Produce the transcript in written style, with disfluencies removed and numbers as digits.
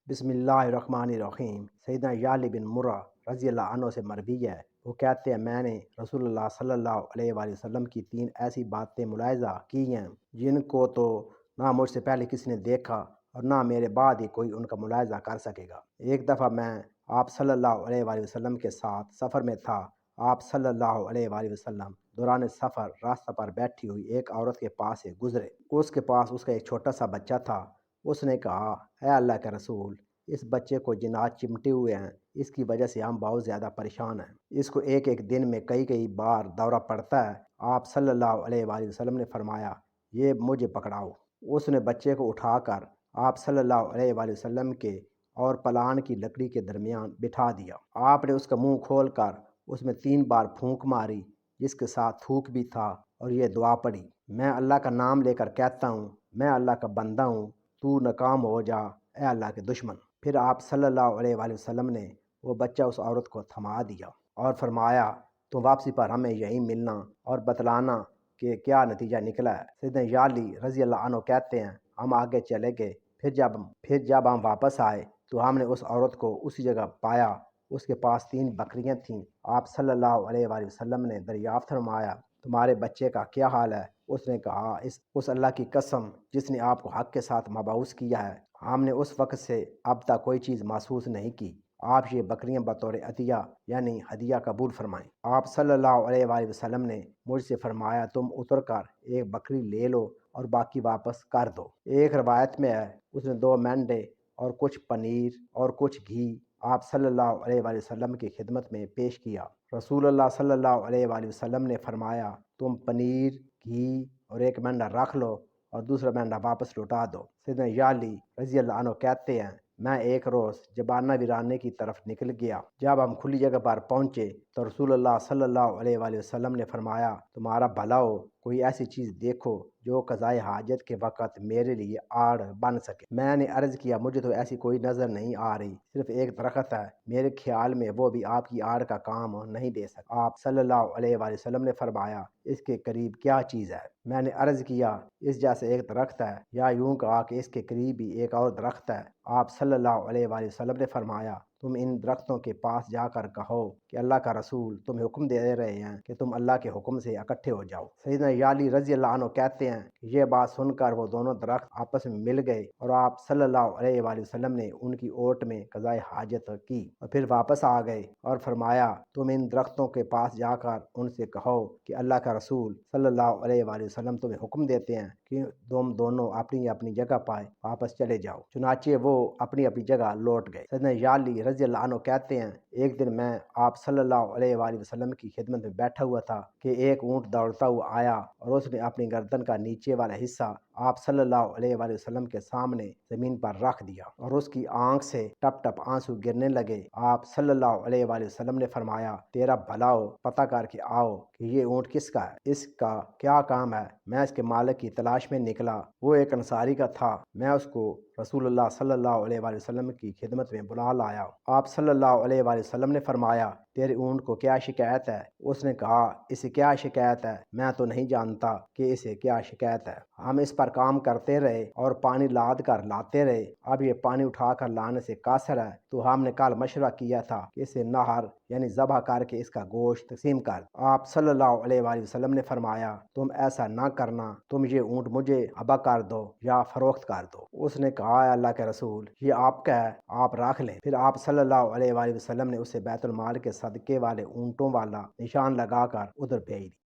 بسم اللہ الرحمن الرحیم۔ سیدنا یعلی بن مرہ رضی اللہ عنہ سے مروی ہے، وہ کہتے ہیں میں نے رسول اللہ صلی اللہ علیہ وآلہ وسلم کی 3 ایسی باتیں ملاحظہ کی ہیں جن کو تو نہ مجھ سے پہلے کسی نے دیکھا اور نہ میرے بعد ہی کوئی ان کا ملاحظہ کر سکے گا۔ ایک دفعہ میں آپ صلی اللہ علیہ وآلہ وسلم کے ساتھ سفر میں تھا۔ آپ صلی اللہ علیہ وآلہ وسلم دوران سفر راستہ پر بیٹھی ہوئی ایک عورت کے پاس سے گزرے۔ اس کے پاس اس کا ایک چھوٹا سا بچہ تھا۔ اس نے کہا، اے اللہ کے رسول، اس بچے کو جنات چمٹے ہوئے ہیں، اس کی وجہ سے ہم بہت زیادہ پریشان ہیں۔ اس کو ایک ایک دن میں کئی بار دورہ پڑتا ہے۔ آپ صلی اللہ علیہ وآلہ وسلم نے فرمایا، یہ مجھے پکڑاؤ۔ اس نے بچے کو اٹھا کر آپ صلی اللہ علیہ وآلہ وسلم کے اور پلان کی لکڑی کے درمیان بٹھا دیا۔ آپ نے اس کا منہ کھول کر اس میں 3 بار پھونک ماری، جس کے ساتھ تھوک بھی تھا، اور یہ دعا پڑھی، میں اللہ کا نام لے کر کہتا ہوں، میں اللہ کا بندہ ہوں، تو ناکام ہو جا اے اللہ کے دشمن۔ پھر آپ صلی اللہ علیہ وآلہ وسلم نے وہ بچہ اس عورت کو تھما دیا اور فرمایا، تم واپسی پر ہمیں یہیں ملنا اور بتلانا کہ کیا نتیجہ نکلا ہے۔ سیدنا یعلی رضی اللہ عنہ کہتے ہیں، ہم آگے چلے گئے، پھر جب ہم واپس آئے تو ہم نے اس عورت کو اسی جگہ پایا۔ اس کے پاس 3 بکریاں تھیں۔ آپ صلی اللہ علیہ وآلہ وسلم نے دریافت فرمایا، تمہارے بچے کا کیا حال ہے؟ اس نے کہا، اس اللہ کی قسم جس نے آپ کو حق کے ساتھ مبعوث کیا ہے، ہم نے اس وقت سے اب تک کوئی چیز محسوس نہیں کی۔ آپ یہ بکریاں بطور عطیہ یعنی ہدیہ قبول فرمائیں۔ آپ صلی اللہ علیہ وآلہ وسلم نے مجھ سے فرمایا، تم اتر کر ایک بکری لے لو اور باقی واپس کر دو۔ ایک روایت میں ہے، اس نے 2 مینڈے اور کچھ پنیر اور کچھ گھی آپ صلی اللہ علیہ وآلہ وسلم کی خدمت میں پیش کیا۔ رسول اللہ صلی اللہ علیہ وآلہ وسلم نے فرمایا، تم پنیر، گھی اور 1 مینڈا رکھ لو اور دوسرا مینڈا واپس لوٹا دو۔ سیدنا یعلی رضی اللہ عنہ کہتے ہیں، میں ایک روز جبانہ ویرانے کی طرف نکل گیا۔ جب ہم کھلی جگہ پر پہنچے تو رسول اللہ صلی اللہ علیہ وآلہ وسلم نے فرمایا، تمہارا بھلا ہو، کوئی ایسی چیز دیکھو جو قضائے حاجت کے وقت میرے لیے آڑ بن سکے۔ میں نے عرض کیا، مجھے تو ایسی کوئی نظر نہیں آ رہی، صرف ایک درخت ہے، میرے خیال میں وہ بھی آپ کی آڑ کا کام نہیں دے سکتا۔ آپ صلی اللہ علیہ وآلہ وسلم نے فرمایا، اس کے قریب کیا چیز ہے؟ میں نے عرض کیا، اس جیسے ایک درخت ہے، یا یوں کہا کہ اس کے قریب بھی ایک اور درخت ہے۔ آپ صلی اللہ علیہ وآلہ وسلم نے فرمایا، تم ان درختوں کے پاس جا کر کہو کہ اللہ کا رسول تمہیں حکم دے رہے ہیں کہ تم اللہ کے حکم سے اکٹھے ہو جاؤ۔ سیدنا یعلی رضی اللہ عنہ کہتے ہیں کہ یہ بات سن کر وہ دونوں درخت آپس میں مل گئے اور آپ صلی اللہ علیہ وآلہ وسلم نے ان کی اوٹ میں قضائے حاجت کی اور پھر واپس آ گئے اور فرمایا، تم ان درختوں کے پاس جا کر ان سے کہو کہ اللہ کا رسول صلی اللہ علیہ وآلہ وسلم تمہیں حکم دیتے ہیں کہ تم دونوں اپنی اپنی جگہ پائے واپس چلے جاؤ۔ چنانچہ وہ اپنی اپنی جگہ لوٹ گئے۔ سیدنا یعلی رضی اللہ عنہ کہتے ہیں، ایک دن میں آپ صلی اللہ علیہ وآلہ وسلم کی خدمت میں بیٹھا ہوا تھا کہ ایک اونٹ دوڑتا ہوا آیا اور اس نے اپنی گردن کا نیچے والا حصہ آپ صلی اللہ علیہ وآلہ وسلم کے سامنے زمین پر رکھ دیا اور اس کی آنکھ سے ٹپ ٹپ آنسو گرنے لگے۔ آپ صلی اللہ علیہ وآلہ وسلم نے فرمایا، تیرا بھلا ہو، پتہ کر کے آؤ کہ یہ اونٹ کس کا ہے، اس کا کیا کام ہے۔ میں اس کے مالک کی تلاش میں نکلا، وہ ایک انصاری کا تھا۔ میں اس کو رسول اللہ صلی اللہ علیہ وآلہ وسلم کی خدمت میں بلا لایا۔ آپ صلی اللہ علیہ وآلہ وسلم نے فرمایا، تیرے اونٹ کو کیا شکایت ہے؟ اس نے کہا، اسے کیا شکایت ہے؟ میں تو نہیں جانتا کہ اسے کیا شکایت ہے۔ ہم اس پر کام کرتے رہے اور پانی لاد کر لاتے رہے، اب یہ پانی اٹھا کر لانے سے قاصر ہے، تو ہم نے کل مشورہ کیا تھا کہ اسے نہر یعنی ذبح کر کے اس کا گوشت تقسیم کر۔ آپ صلی اللہ علیہ وآلہ وسلم نے فرمایا، تم ایسا نہ کرنا، تم یہ اونٹ مجھے ہبا کر دو یا فروخت کر دو۔ اس نے کہا، اے اللہ کے رسول، یہ آپ کا ہے، آپ رکھ لیں۔ پھر آپ صلی اللہ علیہ وآلہ وسلم نے اسے بیت المال کے صدقے والے اونٹوں والا نشان لگا کر ادھر بھیج دیا۔